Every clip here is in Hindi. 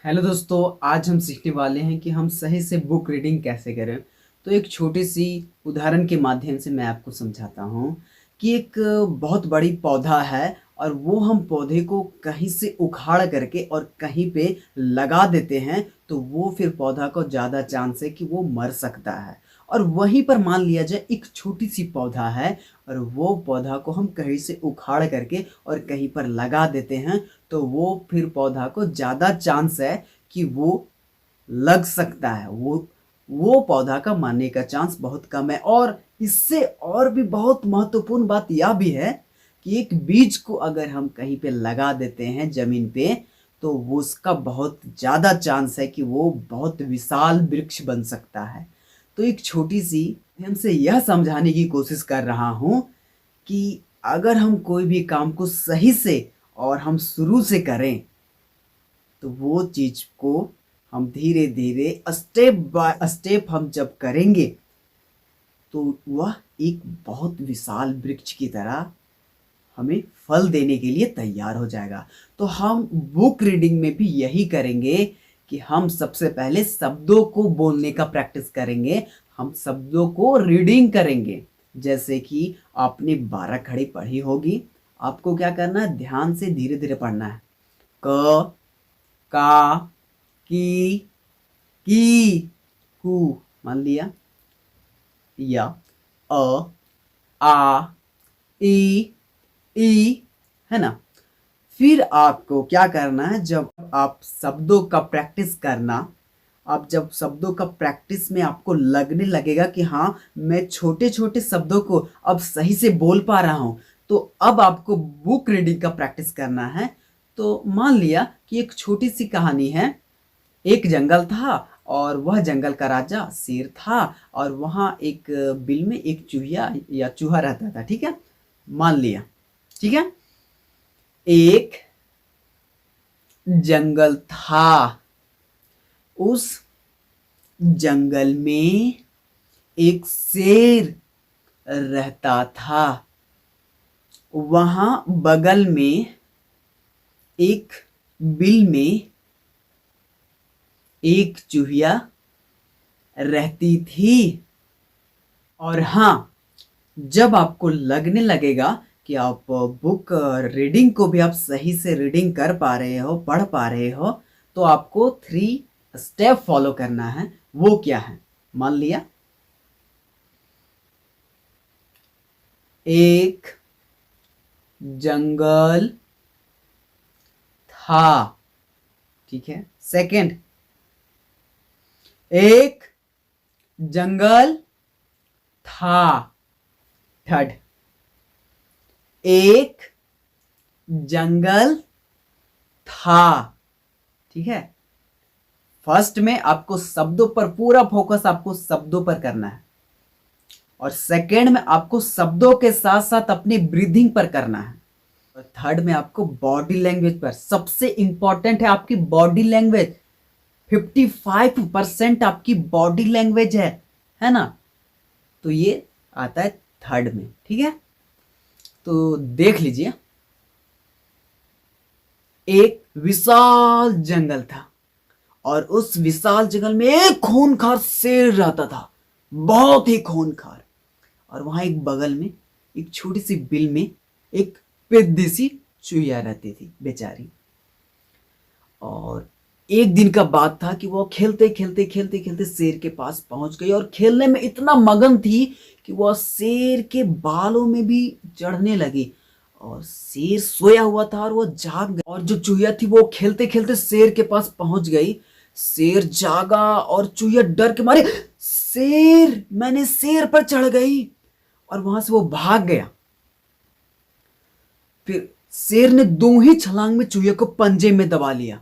हेलो दोस्तों, आज हम सीखने वाले हैं कि हम सही से बुक रीडिंग कैसे करें। तो एक छोटी सी उदाहरण के माध्यम से मैं आपको समझाता हूँ कि एक बहुत बड़ी पौधा है और वो हम पौधे को कहीं से उखाड़ करके और कहीं पे लगा देते हैं, तो वो फिर पौधा को ज़्यादा चांस है कि वो मर सकता है। और वहीं पर मान लिया जाए एक छोटी सी पौधा है और वो पौधा को हम कहीं से उखाड़ करके और कहीं पर लगा देते हैं, तो वो फिर पौधा को ज़्यादा चांस है कि वो लग सकता है। वो पौधा का मरने का चांस बहुत कम है। और इससे और भी बहुत महत्वपूर्ण बात यह भी है कि एक बीज को अगर हम कहीं पे लगा देते हैं ज़मीन पे, तो वो उसका बहुत ज़्यादा चांस है कि वो बहुत विशाल वृक्ष बन सकता है। तो एक छोटी सी हमसे यह समझाने की कोशिश कर रहा हूँ कि अगर हम कोई भी काम को सही से और हम शुरू से करें, तो वो चीज़ को हम धीरे धीरे स्टेप बाय स्टेप हम जब करेंगे, तो वह एक बहुत विशाल वृक्ष की तरह हमें फल देने के लिए तैयार हो जाएगा। तो हम बुक रीडिंग में भी यही करेंगे कि हम सबसे पहले शब्दों को बोलने का प्रैक्टिस करेंगे। हम शब्दों को रीडिंग करेंगे। जैसे कि आपने 12 खड़ी पढ़ी होगी, आपको क्या करना है, ध्यान से धीरे धीरे पढ़ना है। क, का, की, कु, मान लिया, या, अ, आ, ई, है ना। फिर आपको क्या करना है, जब आप शब्दों का प्रैक्टिस करना, आप जब शब्दों का प्रैक्टिस में आपको लगने लगेगा कि हाँ, मैं छोटे छोटे शब्दों को अब सही से बोल पा रहा हूँ, तो अब आपको बुक रीडिंग का प्रैक्टिस करना है। तो मान लिया कि एक छोटी सी कहानी है। एक जंगल था और वह जंगल का राजा शेर था, और वहाँ एक बिल में एक चूहिया या चूहा रहता था। ठीक है, मान लिया। ठीक है, एक जंगल था। उस जंगल में एक शेर रहता था। वहां बगल में एक बिल में एक चूहिया रहती थी। और हाँ, जब आपको लगने लगेगा कि आप बुक रीडिंग को भी आप सही से रीडिंग कर पा रहे हो, पढ़ पा रहे हो, तो आपको 3 स्टेप फॉलो करना है। वो क्या है, मान लिया, एक जंगल था। ठीक है, सेकंड, एक जंगल था। थर्ड, एक जंगल था। ठीक है, फर्स्ट में आपको शब्दों पर पूरा फोकस आपको शब्दों पर करना है, और सेकंड में आपको शब्दों के साथ साथ अपनी ब्रीदिंग पर करना है, और थर्ड में आपको बॉडी लैंग्वेज पर। सबसे इंपॉर्टेंट है आपकी बॉडी लैंग्वेज। 55% आपकी बॉडी लैंग्वेज है ना। तो ये आता है थर्ड में। ठीक है, तो देख लीजिए, एक विशाल जंगल था और उस विशाल जंगल में एक खूंखार शेर रहता था, बहुत ही खूंखार। और वहां एक बगल में एक छोटी सी बिल में एक पेद्दी सी चुहिया रहती थी बेचारी। और एक दिन का बात था कि वो खेलते खेलते खेलते खेलते शेर के पास पहुंच गई, और खेलने में इतना मगन थी कि वह शेर के बालों में भी चढ़ने लगी। और शेर सोया हुआ था और वो जाग गया, और जो चूहिया थी वो खेलते खेलते शेर के पास पहुंच गई। शेर जागा और चूहिया डर के मारे, शेर, मैंने शेर पर चढ़ गई, और वहां से वो भाग गया। फिर शेर ने दो ही छलांग में चूहिया को पंजे में दबा लिया।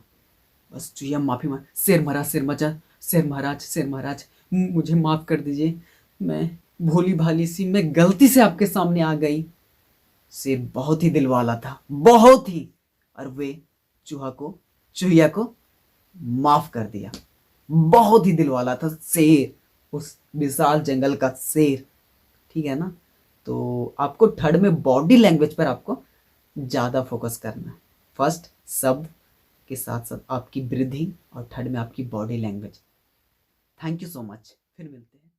बस चूहिया माफी मांग, शेर महाराज, शेर मचा, शेर महाराज, शेर महाराज, मुझे माफ कर दीजिए, मैं भोली भाली सी, मैं गलती से आपके सामने आ गई। शेर बहुत ही दिल वाला था, बहुत ही, और वे चूहिया को माफ कर दिया। बहुत ही दिल वाला था शेर, उस विशाल जंगल का शेर। ठीक है ना। तो आपको थर्ड में बॉडी लैंग्वेज पर आपको ज्यादा फोकस करना है। फर्स्ट शब्द के साथ साथ आपकी ब्रीथिंग और थर्ड में आपकी body language. Thank you so much, फिर मिलते हैं।